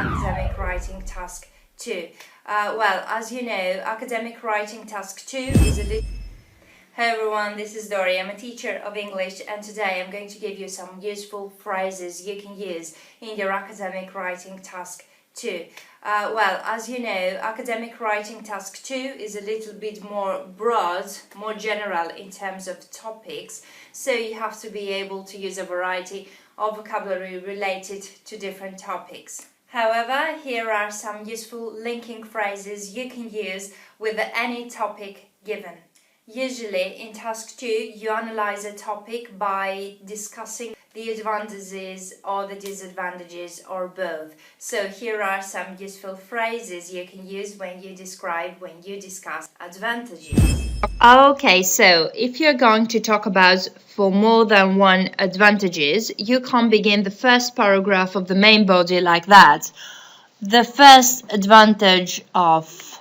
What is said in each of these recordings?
Academic Writing Task 2. Well, as you know, Academic Writing Task 2 is a... Hey everyone, this is Dori. I'm a teacher of English, and today I'm going to give you some useful phrases you can use in your Academic Writing Task 2. Well, as you know, Academic Writing Task 2 is a little bit more broad, more general in terms of topics, so you have to be able to use a variety of vocabulary related to different topics. However, here are some useful linking phrases you can use with any topic given. Usually in Task 2, you analyze a topic by discussing the advantages or the disadvantages or both. So here are some useful phrases you can use when you discuss advantages. Okay, so if you're going to talk about for more than one advantages, you can't begin the first paragraph of the main body like that. The first advantage of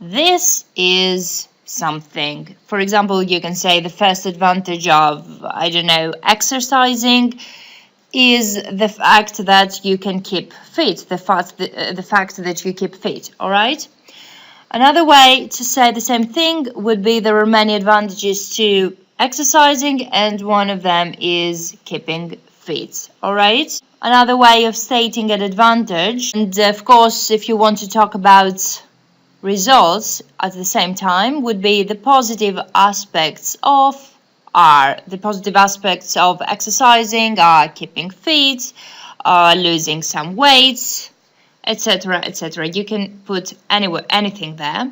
this is something. For example, you can say the first advantage of, I don't know, exercising is the fact that you can keep fit, the fact that you keep fit, all right? Another way to say the same thing would be there are many advantages to exercising, and one of them is keeping fit, all right? Another way of stating an advantage, and of course, if you want to talk about results at the same time, would be the positive aspects of exercising are keeping fit, losing some weight, etc., etc. You can put anything there,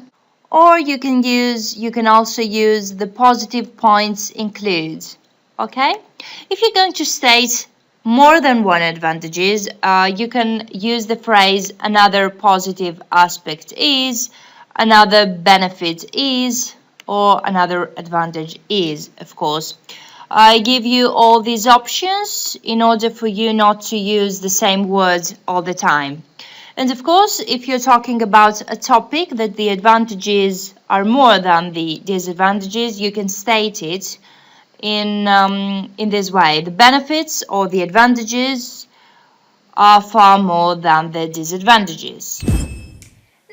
or you can also use the positive points include. Okay, if you're going to state more than one advantages, you can use the phrase another positive aspect is, another benefit is, or another advantage is, of course. I give you all these options in order for you not to use the same words all the time. And of course, if you're talking about a topic that the advantages are more than the disadvantages, you can state it in this way. The benefits or the advantages are far more than the disadvantages.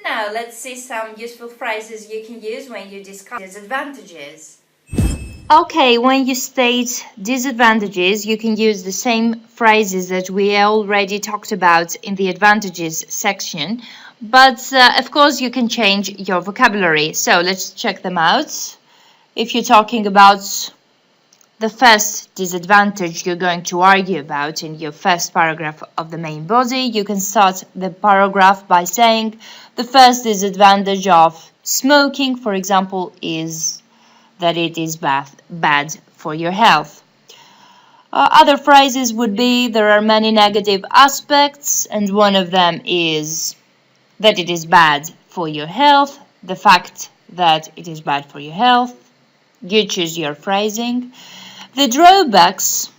Now let's see some useful phrases you can use when you discuss disadvantages. Okay, when you state disadvantages, you can use the same phrases that we already talked about in the advantages section, but of course you can change your vocabulary. So let's check them out. If you're talking about the first disadvantage you're going to argue about in your first paragraph of the main body, you can start the paragraph by saying the first disadvantage of smoking, for example, is that it is bad for your health. Other phrases would be there are many negative aspects, and one of them is that it is bad for your health, the fact that it is bad for your health. You choose your phrasing. The drawbacks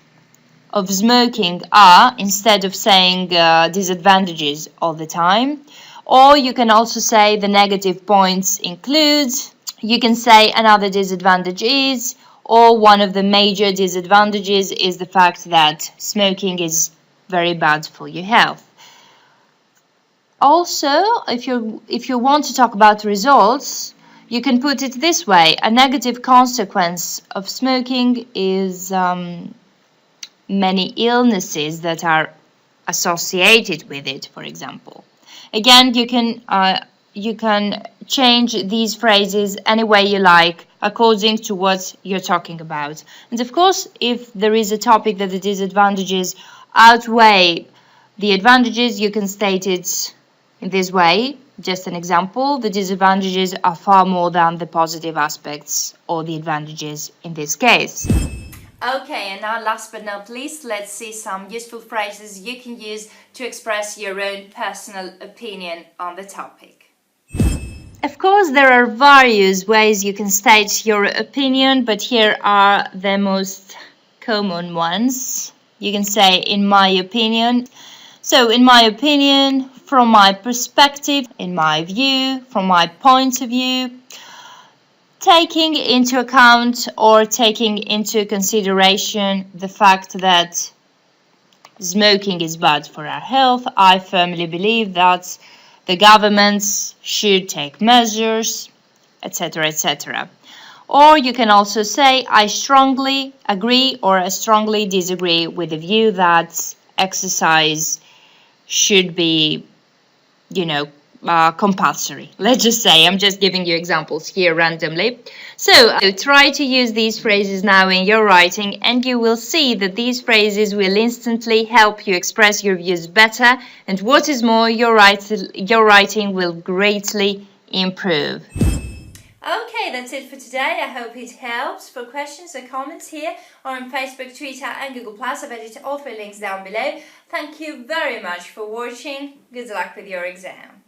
of smoking are, instead of saying disadvantages all the time, or you can also say the negative points include. You can say another disadvantage is, or one of the major disadvantages is the fact that smoking is very bad for your health. Also, if you want to talk about results, you can put it this way. A negative consequence of smoking is many illnesses that are associated with it, for example. Again, you can change these phrases any way you like according to what you're talking about. And of course, if there is a topic that the disadvantages outweigh the advantages, you can state it in this way. Just an example, the disadvantages are far more than the positive aspects or the advantages in this case. Okay, and now last but not least, let's see some useful phrases you can use to express your own personal opinion on the topic. Of course, there are various ways you can state your opinion, but here are the most common ones. You can say, in my opinion. So, in my opinion, from my perspective, in my view, from my point of view. Taking into account or taking into consideration the fact that smoking is bad for our health. I firmly believe that the governments should take measures, etc., etc. Or you can also say, I strongly agree or I strongly disagree with the view that exercise should be, compulsory. Let's just say, I'm just giving you examples here randomly. So try to use these phrases now in your writing, and you will see that these phrases will instantly help you express your views better, and what is more, your writing will greatly improve. Okay, that's it for today. I hope it helps. For questions or comments here or on Facebook, Twitter and Google+, I've added all the links down below. Thank you very much for watching. Good luck with your exam.